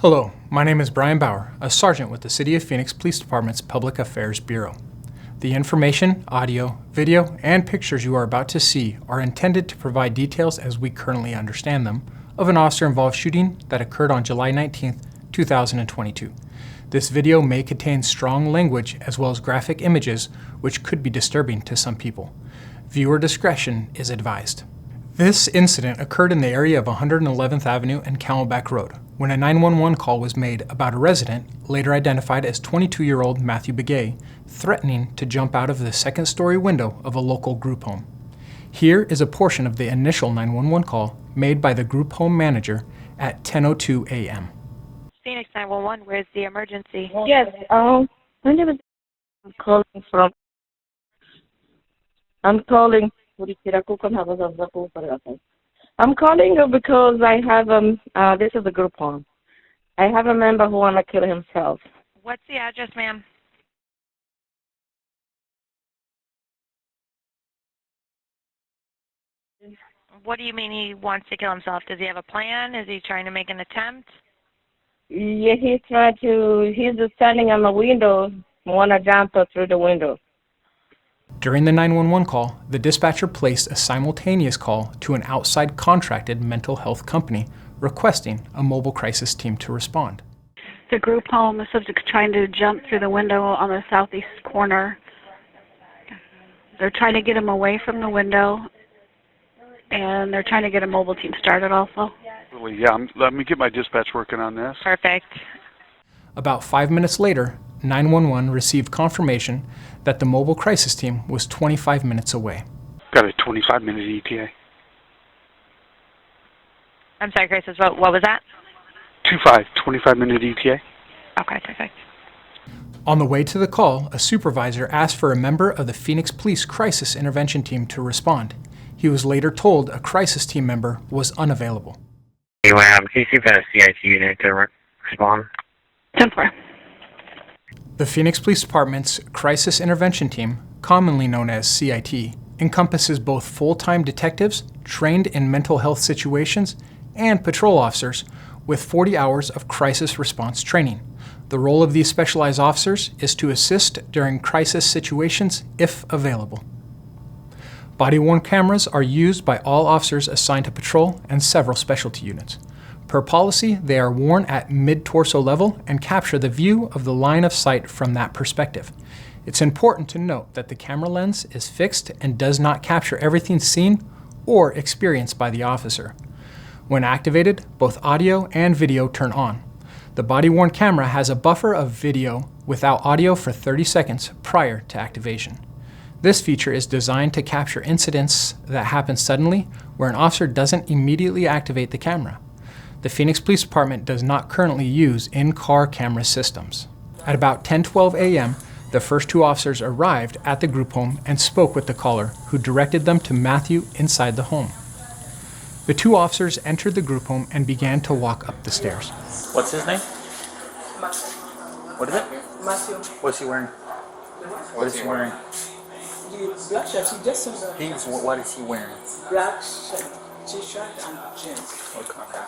Hello, my name is Brian Bauer, a sergeant with the City of Phoenix Police Department's Public Affairs Bureau. The information, audio, video, and pictures you are about to see are intended to provide details as we currently understand them of an officer-involved shooting that occurred on July 19, 2022. This video may contain strong language as well as graphic images which could be disturbing to some people. Viewer discretion is advised. This incident occurred in the area of 111th Avenue and Camelback Road when a 911 call was made about a resident, later identified as 22-year-old Matthew Begay, threatening to jump out of the second-story window of a local group home. Here is a portion of the initial 911 call made by the group home manager at 10:02 a.m. Phoenix 911, where's the emergency? Yes, my name is calling from. I'm calling you because I have this is a group home. I have a member who wanna kill himself. What's the address, ma'am? What do you mean he wants to kill himself? Does he have a plan? Is he trying to make an attempt? Yeah, he's just standing on the window, wanna jump through the window. During the 911 call, the dispatcher placed a simultaneous call to an outside contracted mental health company requesting a mobile crisis team to respond. The group home, the subject's trying to jump through the window on the southeast corner. They're trying to get him away from the window, and they're trying to get a mobile team started also. Yeah, let me get my dispatch working on this. Perfect. About 5 minutes later, 911 received confirmation that the mobile crisis team was 25 minutes away. Got a 25-minute ETA. I'm sorry, Crisis, what was that? 25-minute ETA. Okay, perfect. On the way to the call, a supervisor asked for a member of the Phoenix Police Crisis Intervention Team to respond. He was later told a crisis team member was unavailable. Hey, can you see if a CIT unit to respond? 10-4. The Phoenix Police Department's Crisis Intervention Team, commonly known as CIT, encompasses both full-time detectives trained in mental health situations and patrol officers with 40 hours of crisis response training. The role of these specialized officers is to assist during crisis situations if available. Body-worn cameras are used by all officers assigned to patrol and several specialty units. Per policy, they are worn at mid-torso level and capture the view of the line of sight from that perspective. It's important to note that the camera lens is fixed and does not capture everything seen or experienced by the officer. When activated, both audio and video turn on. The body-worn camera has a buffer of video without audio for 30 seconds prior to activation. This feature is designed to capture incidents that happen suddenly where an officer doesn't immediately activate the camera. The Phoenix Police Department does not currently use in-car camera systems. At about 10:12 a.m., the first two officers arrived at the group home and spoke with the caller, who directed them to Matthew inside the home. The two officers entered the group home and began to walk up the stairs. What's his name? Matthew. What is it? Matthew. What's he wearing? What is he wearing? The black shirt, he just said What is he wearing? black shirt, t-shirt and jeans. Okay.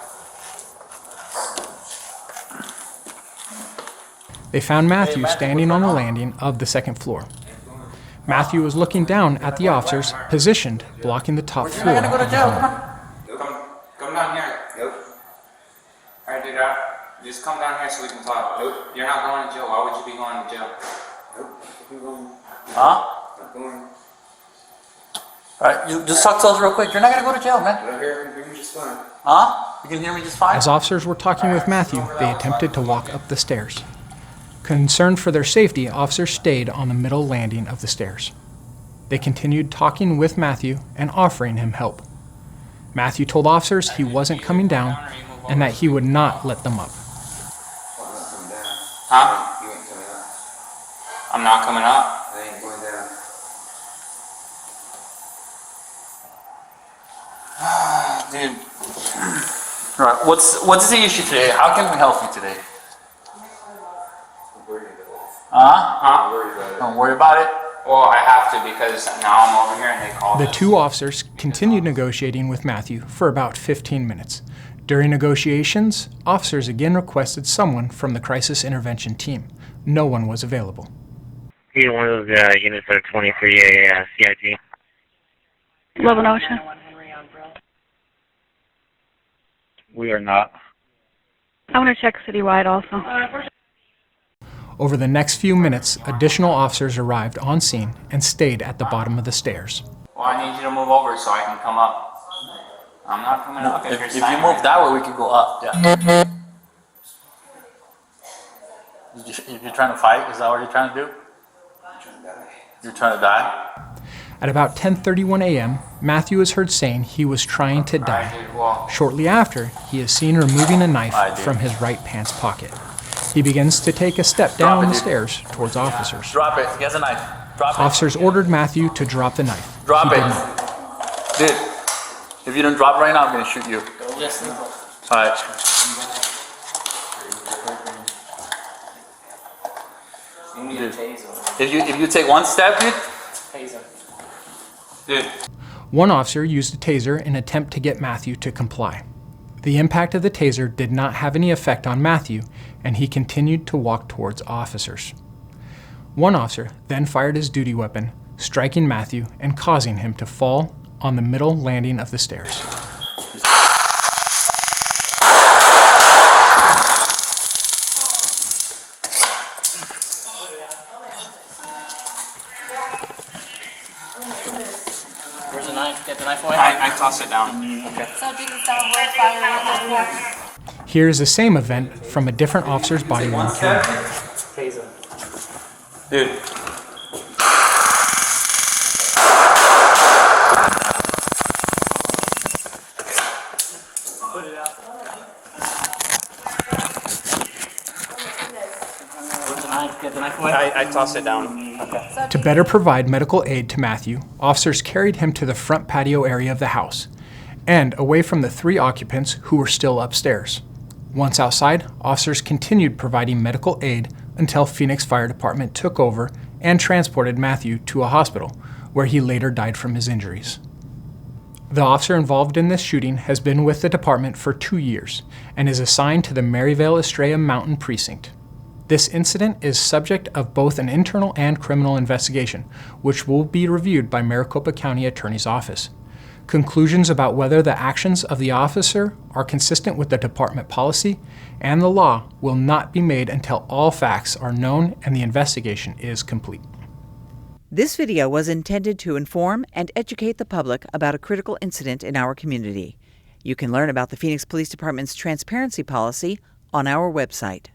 They found Matthew standing on the landing of the second floor. Matthew was looking down at the officers positioned blocking the top floor. You're not gonna go to jail, come on. Come down here. Nope. Alright, dude, just come down here so we can talk. Nope. You're not going to jail. Why would you be going to jail? Nope. Huh? Not going. Alright, you just talk to us real quick. You're not gonna go to jail, man. I hear me just fine. Huh? You can hear me just fine? As officers were talking with Matthew, they attempted to walk up the stairs. Concerned for their safety, officers stayed on the middle landing of the stairs. They continued talking with Matthew and offering him help. Matthew told officers he wasn't coming down and that he would not let them up. Huh? You ain't coming up. I'm not coming up. I ain't going down. Dude. Alright, what's the issue today? How can we help you today? I'm worried about it. Huh? I'm worried about it. Don't worry about it. Well, I have to because now I'm over here and they called The us. two officers continued negotiating with Matthew for about 15 minutes. During negotiations, officers again requested someone from the crisis intervention team. No one was available. Either one of those units that are 23 CIT. Love and Ocean. We are not. I want to check citywide also. Over the next few minutes, additional officers arrived on scene and stayed at the bottom of the stairs. Well, I need you to move over so I can come up. I'm not coming up if you're If you move that way, we can go up. Yeah. You're trying to fight? Is that what you're trying to do? You're trying to die? At about 10:31 a.m., Matthew is heard saying he was trying to die. Shortly after, he is seen removing a knife from his right pants pocket. He begins to take a step down the stairs towards officers. Drop it. He has a knife. Drop it. Officers ordered Matthew to drop the knife. Drop He it. did not. Dude, if you don't drop it right now, I'm going to shoot you. Alright. If you take one step, dude. One officer used a taser in an attempt to get Matthew to comply. The impact of the taser did not have any effect on Matthew, and he continued to walk towards officers. One officer then fired his duty weapon, striking Matthew and causing him to fall on the middle landing of the stairs. Where's the knife? Get the knife away. I toss it down. Okay. Subject is down road, fire. Here is the same event from a different officer's body worn camera. Taser. Dude. Put it out. Where's the knife? Get the knife away. I toss it down. Okay. To better provide medical aid to Matthew, officers carried him to the front patio area of the house and away from the 3 occupants who were still upstairs. Once outside, officers continued providing medical aid until Phoenix Fire Department took over and transported Matthew to a hospital, where he later died from his injuries. The officer involved in this shooting has been with the department for 2 years and is assigned to the Maryvale Estrella Mountain Precinct. This incident is subject of both an internal and criminal investigation, which will be reviewed by Maricopa County Attorney's Office. Conclusions about whether the actions of the officer are consistent with the department policy and the law will not be made until all facts are known and the investigation is complete. This video was intended to inform and educate the public about a critical incident in our community. You can learn about the Phoenix Police Department's transparency policy on our website.